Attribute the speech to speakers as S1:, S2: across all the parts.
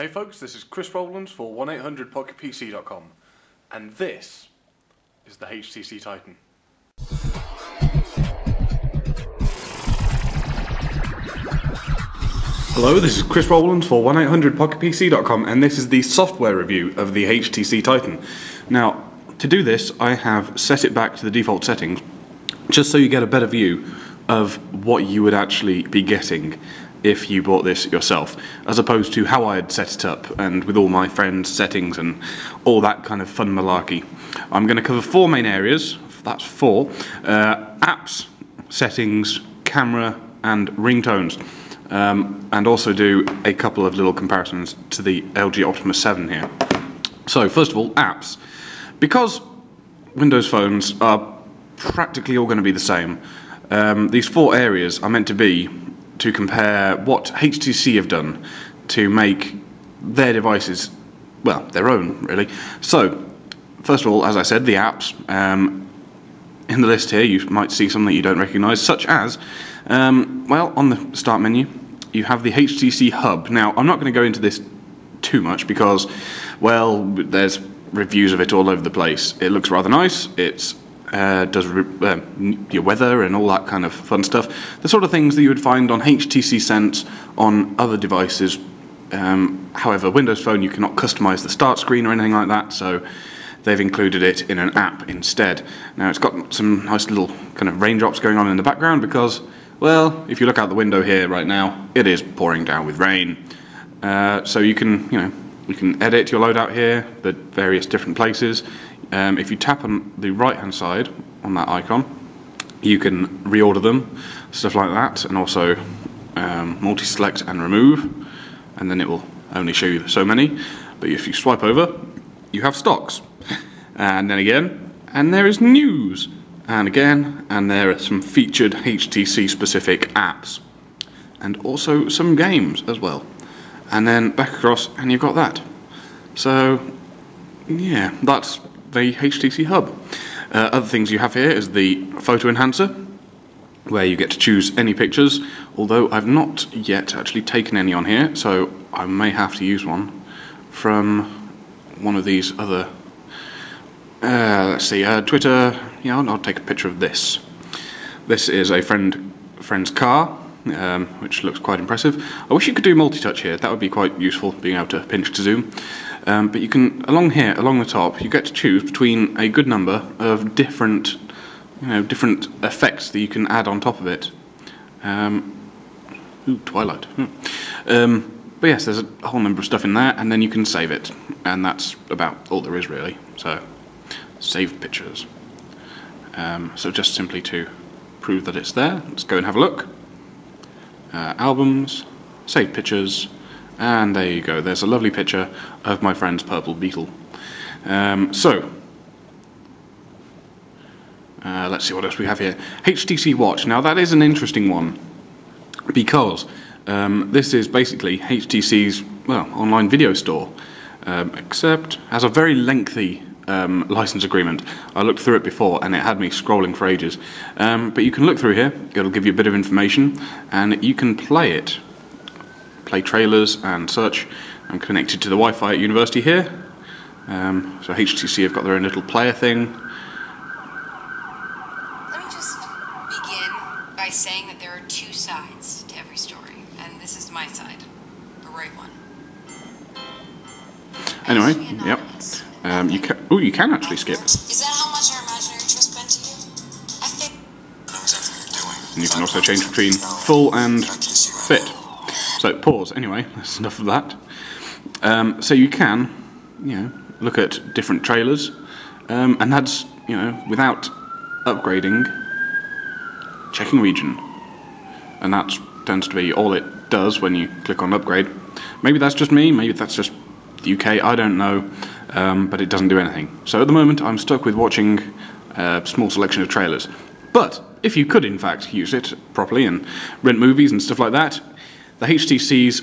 S1: Hey folks, this is Chris Rowlands for 1-800-PocketPC.com, and this is the HTC Titan. Hello, this is Chris Rowlands for 1-800-PocketPC.com, and this is the software review of the HTC Titan. Now, to do this, I have set it back to the default settings, just so you get a better view of what you would actually be getting if you bought this yourself, as opposed to how I had set it up and with all my friends' settings and all that kind of fun malarkey. I'm going to cover four main areas, that's four: apps, settings, camera and ringtones, and also do a couple of little comparisons to the LG Optimus 7 here. So first of all, apps. Because Windows phones are practically all going to be the same, these four areas are meant to be to compare what HTC have done to make their devices, well, their own, really. So, first of all, as I said, the apps. In the list here, you might see some that you don't recognise, such as, well, on the start menu, you have the HTC Hub. Now, I'm not going to go into this too much because, well, there's reviews of it all over the place. It looks rather nice. It's does your weather and all that kind of fun stuff. The sort of things that you would find on HTC Sense on other devices. However, Windows Phone, you cannot customize the start screen or anything like that, so they've included it in an app instead. Now, it's got some nice little kind of raindrops going on in the background because, well, if you look out the window here right now, it is pouring down with rain. So you can, you can edit your loadout here, the various different places. If you tap on the right hand side on that icon, you can reorder them, stuff like that, and also multi-select and remove, and then it will only show you so many. But if you swipe over, you have stocks, and then again, and there is news, and again, and there are some featured HTC specific apps, and also some games as well, and then back across and you've got that. So yeah, that's the HTC Hub. Other things you have here is the photo enhancer, where you get to choose any pictures, although I've not yet actually taken any on here, so I may have to use one from one of these other, let's see, Twitter. Yeah, I'll take a picture of this. This is a friend's car, which looks quite impressive. I wish you could do multi-touch here. That would be quite useful, being able to pinch to zoom. But you can, along here, along the top, you get to choose between a good number of different, different effects that you can add on top of it. Ooh, Twilight. But yes, there's a whole number of stuff in there, and then you can save it. And that's about all there is, really. So, save pictures. So just simply to prove that it's there, let's go and have a look. Albums, save pictures, and there you go. There's a lovely picture of my friend's purple beetle. Let's see what else we have here. HTC Watch. Now that is an interesting one because this is basically HTC's, well, online video store, except has a very lengthy license agreement. I looked through it before and it had me scrolling for ages. But you can look through here, it'll give you a bit of information, and you can play it. Play trailers and such. I'm connected to the Wi-Fi at university here. So HTC have got their own little player thing.
S2: Let me just begin by saying that there are two sides to every story, and this is my side, the right one.
S1: Anyway, yep. You can actually skip.
S2: Is that how much our imaginary trust meant to you? I think.
S1: And you can also change between full and fit. So pause. Anyway, that's enough of that. So you can, look at different trailers, and that's, without upgrading, checking region, and that tends to be all it does when you click on upgrade. Maybe that's just me. Maybe that's just the UK. I don't know, but it doesn't do anything. So at the moment, I'm stuck with watching a small selection of trailers. But if you could, in fact, use it properly and rent movies and stuff like that, the HTC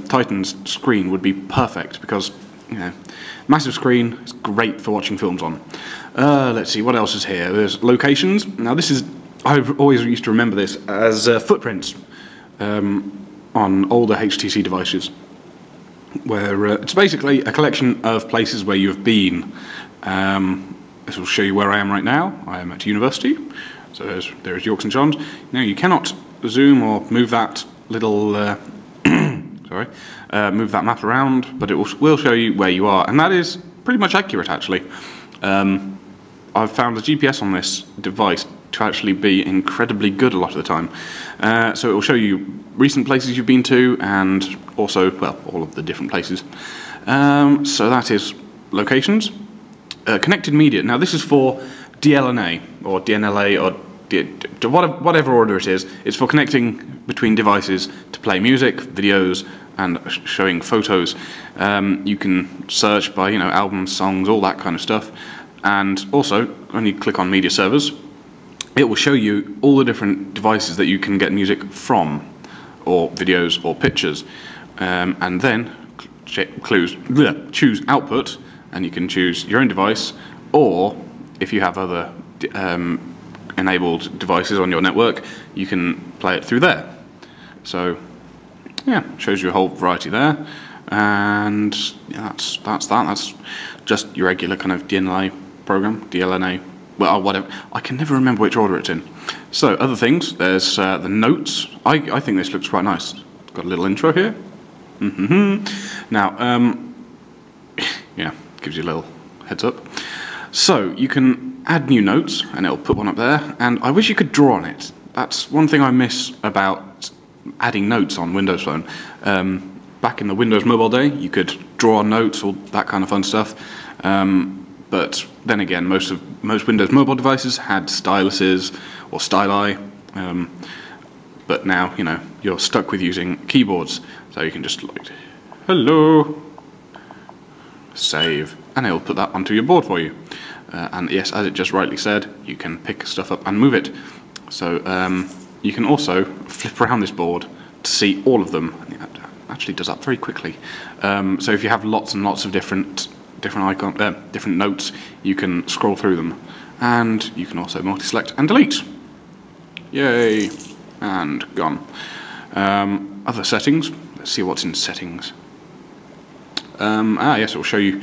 S1: Titan's screen would be perfect because, massive screen, it's great for watching films on. Let's see, what else is here? There's locations. Now this is, I've always used to remember this as footprints. on older HTC devices, where it's basically a collection of places where you've been. This will show you where I am right now. I am at university, so there's York St John's. Now you cannot zoom or move that little move that map around, but it will show you where you are, and that is pretty much accurate actually. I've found the GPS on this device to actually be incredibly good a lot of the time. So it will show you recent places you've been to, and also, well, all of the different places. So that is locations. Connected media. Now this is for DLNA, or DNLA, or whatever order it is. It's for connecting between devices to play music, videos, and showing photos. You can search by, albums, songs, all that kind of stuff. And also, when you click on media servers, it will show you all the different devices that you can get music from, or videos, or pictures. And then choose output, and you can choose your own device, or if you have other enabled devices on your network, you can play it through there. So, yeah, shows you a whole variety there. And yeah, that's that. That's just your regular kind of DLNA program, DLNA. Well, whatever. I can never remember which order it's in. So, other things. There's the notes. I think this looks quite nice. It's got a little intro here. Now, yeah, gives you a little heads up. So you can add new notes, and it'll put one up there. And I wish you could draw on it. That's one thing I miss about adding notes on Windows Phone. Back in the Windows Mobile day, you could draw on notes, all that kind of fun stuff. But then again, most Windows Mobile devices had styluses or styli. But now, you're stuck with using keyboards. So you can just like, hello, save, and it'll put that onto your board for you. And yes, as it just rightly said, you can pick stuff up and move it. So you can also flip around this board to see all of them. And it actually does that very quickly. So if you have lots and lots of different notes, you can scroll through them, and you can also multi-select and delete. Yay! And gone. Other settings. Let's see what's in settings. Yes, it will show you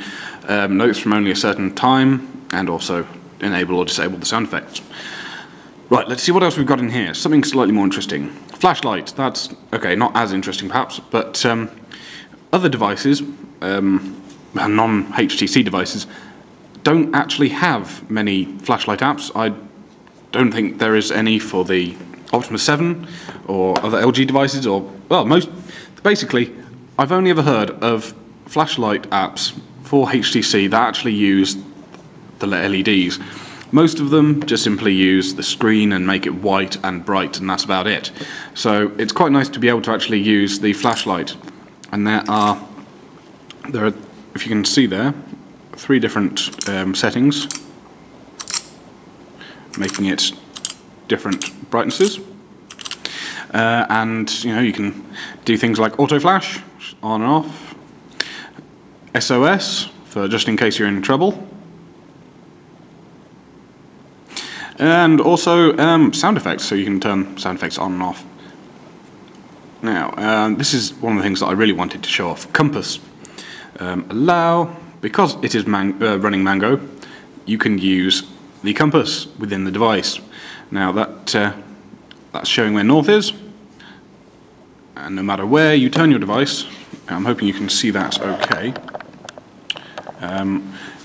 S1: notes from only a certain time, and also enable or disable the sound effects. Right, let's see what else we've got in here. Something slightly more interesting. Flashlight. That's, okay, not as interesting perhaps, but other devices, non-HTC devices, don't actually have many flashlight apps. I don't think there is any for the Optimus 7 or other LG devices, or, well, basically, I've only ever heard of flashlight apps for HTC that actually use the LEDs. Most of them just simply use the screen and make it white and bright, and that's about it. So it's quite nice to be able to actually use the flashlight. And there are, if you can see there, 3 different settings, making it different brightnesses. And you can do things like auto flash, on and off, SOS for just in case you're in trouble, and also sound effects, so you can turn sound effects on and off. Now, this is one of the things that I really wanted to show off. Compass. Allow, because it is running Mango, you can use the compass within the device. Now that's showing where north is, and no matter where you turn your device, I'm hoping you can see that okay,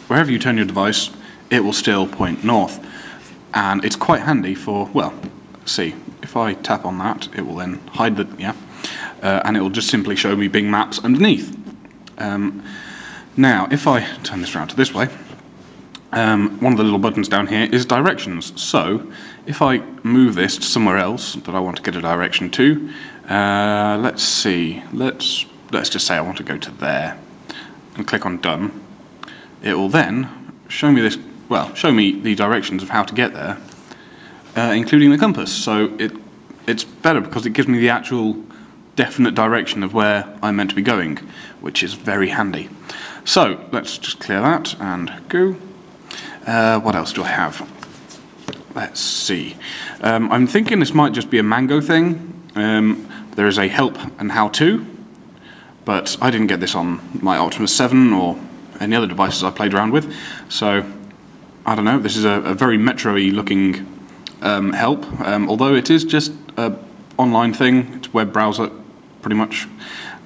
S1: wherever you turn your device, it will still point north. And it's quite handy for, well, see, if I tap on that, it will then hide the, and it will just simply show me Bing Maps underneath. Now, if I turn this around to this way, one of the little buttons down here is directions. So, if I move this to somewhere else that I want to get a direction to, let's see, let's just say I want to go to there, and click on Done. It will then show me this, well, show me the directions of how to get there, including the compass. So it's better because it gives me the actual definite direction of where I'm meant to be going, which is very handy. So let's just clear that and go. What else do I have? Let's see. I'm thinking this might just be a Mango thing, there is a help and how-to, but I didn't get this on my Optimus 7 or any other devices I played around with, so I don't know. This is a very Metro-y looking help, although it is just an online thing. It's web browser, pretty much.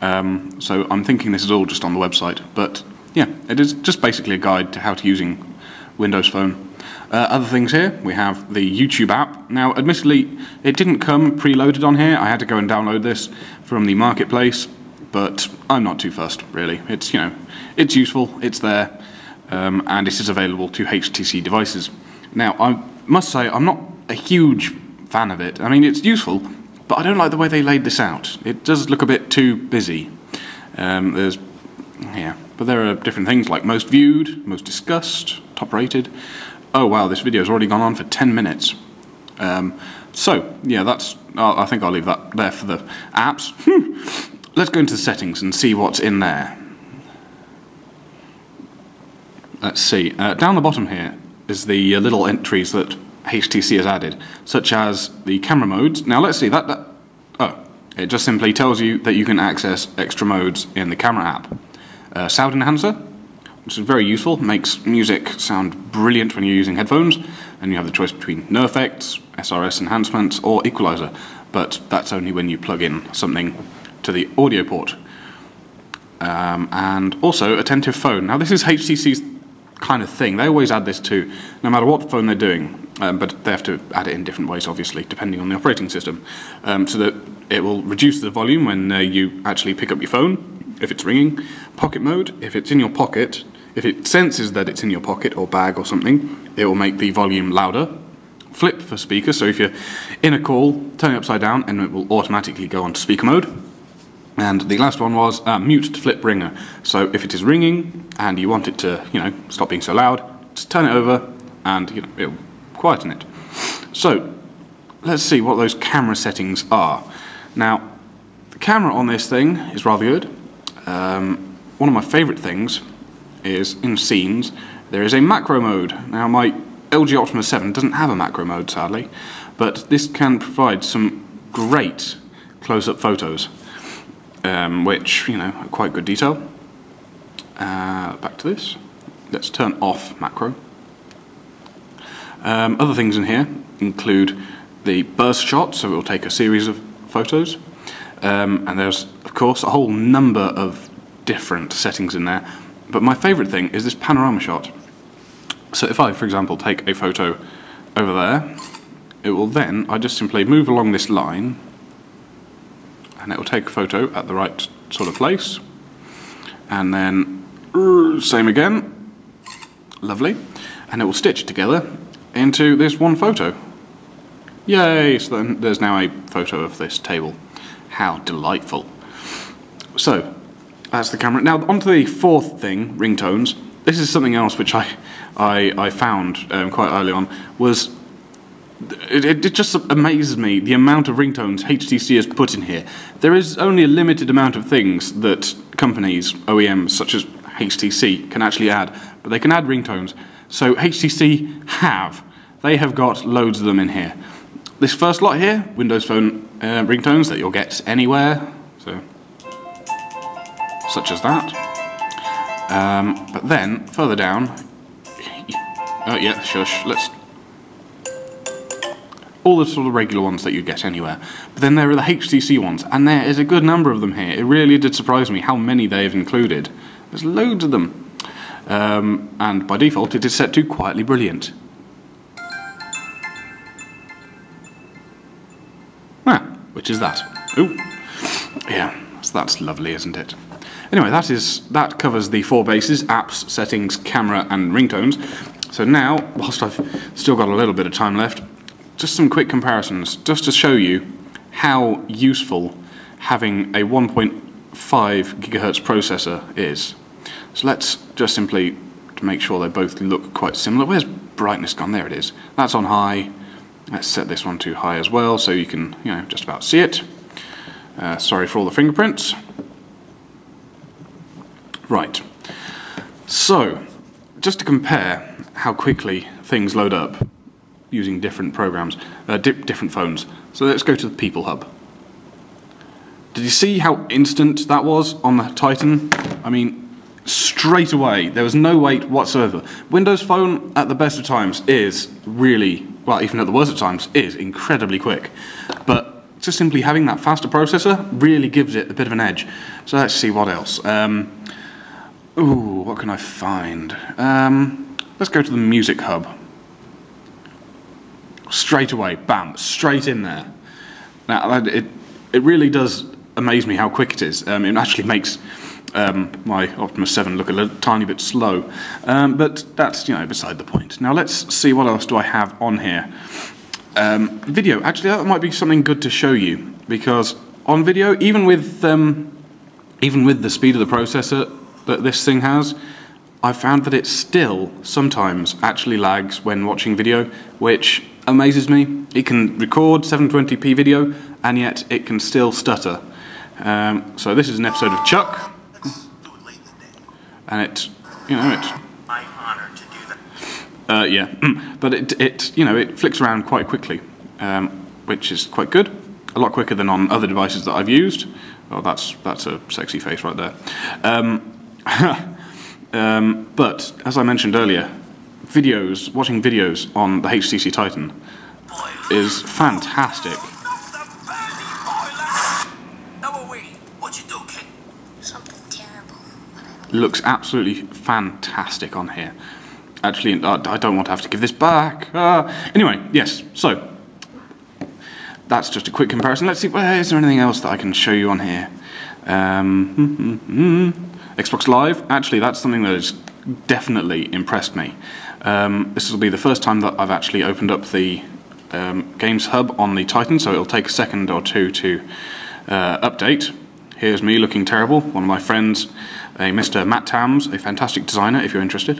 S1: So I'm thinking this is all just on the website, but yeah, it is just basically a guide to how to using Windows Phone. Other things here, we have the YouTube app. Now, admittedly, it didn't come preloaded on here. I had to go and download this from the marketplace, but I'm not too fussed, really. It's, you know, it's useful, it's there, and it is available to HTC devices. Now, I must say, I'm not a huge fan of it. I mean, it's useful, but I don't like the way they laid this out. It does look a bit too busy. But there are different things like most viewed, most discussed, top rated. Oh wow, this video has already gone on for 10 minutes. So, yeah, I think I'll leave that there for the apps. Let's go into the settings and see what's in there. Let's see. Down the bottom here is the little entries that HTC has added, such as the camera modes. Now let's see, it just simply tells you that you can access extra modes in the camera app. Sound enhancer, which is very useful, makes music sound brilliant when you're using headphones, and you have the choice between no effects, SRS enhancements, or equalizer, but that's only when you plug in something to the audio port. And also attentive phone. Now this is HTC's kind of thing. They always add this too, no matter what phone they're doing, but they have to add it in different ways, obviously, depending on the operating system, so that it will reduce the volume when you actually pick up your phone, if it's ringing. Pocket mode, if it's in your pocket, if it senses that it's in your pocket or bag or something, it will make the volume louder. Flip for speaker, so if you're in a call, turn it upside down and it will automatically go on to speaker mode. And the last one was mute to flip ringer. So if it is ringing and you want it to, stop being so loud, just turn it over and it'll quieten it. So let's see what those camera settings are. Now, the camera on this thing is rather good. One of my favorite things is in scenes, there is a macro mode. Now, my LG Optimus 7 doesn't have a macro mode, sadly, but this can provide some great close-up photos. Which, are quite good detail. Back to this. Let's turn off macro. Other things in here include the burst shot, so it will take a series of photos. And there's, of course, a whole number of different settings in there. But my favourite thing is this panorama shot. So if I, for example, take a photo over there, it will then, I just simply move along this line, and it will take a photo at the right sort of place, and then same again, lovely, and it will stitch together into this one photo. Yay! So then there's now a photo of this table. How delightful. So that's the camera. Now onto the fourth thing, ringtones. This is something else which I found quite early on. Was it just amazes me the amount of ringtones HTC has put in here. There is only a limited amount of things that companies, OEMs such as HTC, can actually add, but they can add ringtones. So HTC they have got loads of them in here. This first lot here, Windows Phone ringtones that you'll get anywhere, so such as that. But then further down, oh yeah, shush. All the sort of regular ones that you get anywhere. But then there are the HTC ones, and there is a good number of them here. It really did surprise me how many they've included. There's loads of them. And by default, it is set to quietly brilliant. Which is that. Ooh. Yeah, so that's lovely, isn't it? Anyway, that covers the four bases: apps, settings, camera, and ringtones. So now, whilst I've still got a little bit of time left, just some quick comparisons, just to show you how useful having a 1.5 gigahertz processor is. So let's just simply, to make sure they both look quite similar. Where's brightness gone? There it is. That's on high. Let's set this one to high as well, so you can, just about see it. Sorry for all the fingerprints. Right. So, just to compare how quickly things load up using different programs, different phones. So let's go to the People Hub. Did you see how instant that was on the Titan? I mean, straight away. There was no wait whatsoever. Windows Phone, at the best of times, is really, well, even at the worst of times, is incredibly quick. But just simply having that faster processor really gives it a bit of an edge. So let's see what else. Ooh, what can I find? Let's go to the Music Hub. Straight away, bam, straight in there. Now, it really does amaze me how quick it is. It actually makes my Optimus 7 look a tiny bit slow, but that's, you know, beside the point. Now let's see what else do I have on here. Video, actually that might be something good to show you, because on video, even with the speed of the processor that this thing has, I found that it still sometimes actually lags when watching video, which amazes me. It can record 720p video, and yet it can still stutter. So this is an episode of Chuck, and it, you know,
S3: I'm honored to do that.
S1: yeah, but it, you know, it flicks around quite quickly, which is quite good. A lot quicker than on other devices that I've used. Oh, that's a sexy face right there. But as I mentioned earlier, watching videos on the HTC Titan is fantastic. Looks absolutely fantastic on here. Actually, I don't want to have to give this back. Anyway, yes, so that's just a quick comparison. Let's see, is there anything else that I can show you on here? Xbox Live, actually that's something that has definitely impressed me. This will be the first time that I've actually opened up the Games Hub on the Titan, so it'll take a second or two to update. Here's me looking terrible. One of my friends, a Mr. Matt Tams, a fantastic designer if you're interested,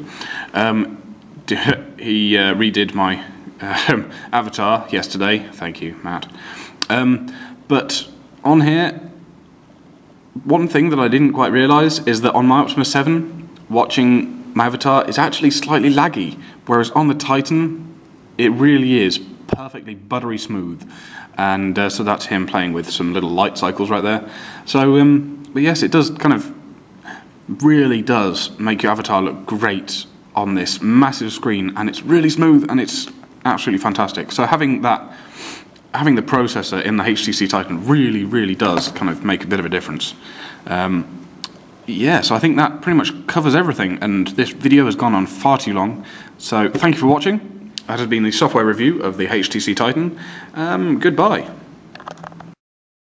S1: he redid my avatar yesterday. Thank you, Matt. But on here, one thing that I didn't quite realise is that on my Optimus 7, watching my avatar is actually slightly laggy, whereas on the Titan, it really is perfectly buttery smooth. And so that's him playing with some little light cycles right there. So, but yes, it does kind of, really does make your avatar look great on this massive screen, and it's really smooth, and it's absolutely fantastic. So having the processor in the HTC Titan really does kind of make a bit of a difference. Yeah, so I think that pretty much covers everything, and this video has gone on far too long. So thank you for watching. That has been the software review of the HTC Titan. Goodbye.